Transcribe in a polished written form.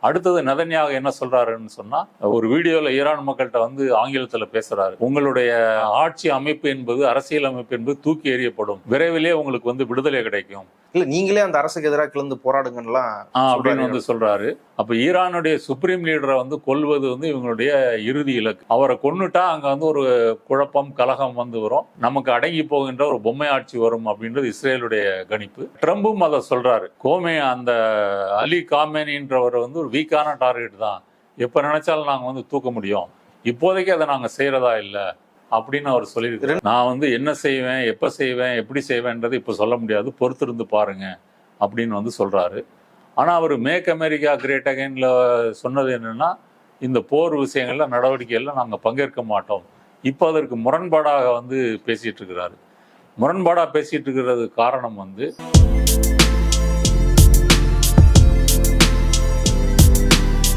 அடுத்தது நெதன்யாகு என்ன சொல்றாருன்னு சொன்னா, ஒரு வீடியோல ஈரான் மக்கள்கிட்ட வந்து ஆங்கிலத்துல பேசுறாரு. உங்களுடைய ஆட்சி அமைப்பு என்பது, அரசியல் அமைப்பு என்பது தூக்கி எறியப்படும், விரைவிலே உங்களுக்கு வந்து விடுதலை கிடைக்கும். இல்ல நீங்களே அந்த அரசுக்கு எதிராக கிளந்து போராடுங்கலாம் அப்படின்னு வந்து சொல்றாரு. அப்ப ஈரானுடைய சுப்ரீம் லீடரை வந்து கொல்வது வந்து இவங்களுடைய இறுதி இலக்கு. அவரை கொன்னுட்டா அங்க வந்து ஒரு குழப்பம், கலகம் வந்து வரும், நமக்கு அடங்கி போகின்ற ஒரு பொம்மை ஆட்சி வரும் அப்படின்றது இஸ்ரேலுடைய கணிப்பு. ட்ரம்பும் அதை சொல்றாரு. அந்த அலி காமேனின்றவர் வந்து ஒரு வீக்கான டார்கெட் தான், எப்ப நினைச்சாலும் நாங்க வந்து தூக்க முடியும், இப்போதைக்கு அதை நாங்க செய்யறதா இல்லை அப்படின்னு அவர் சொல்லியிருக்காரு. நான் வந்து என்ன செய்வேன், எப்ப செய்வேன், எப்படி செய்வேன்றது இப்ப சொல்ல முடியாது, பொறுத்திருந்து பாருங்க அப்படின்னு வந்து சொல்றாரு. ஆனா அவர் மேக் அமெரிக்கா கிரேட் அகைன்ல சொன்னது என்னன்னா, இந்த போர் விஷயங்கள்ல நடவடிக்கைகள்ல நாங்க பங்கேற்க மாட்டோம். இப்போ அதற்கு முரண்பாடாக வந்து பேசிட்டு இருக்கிறாரு. முரண்பாடா பேசிட்டு இருக்கிறது காரணம் வந்து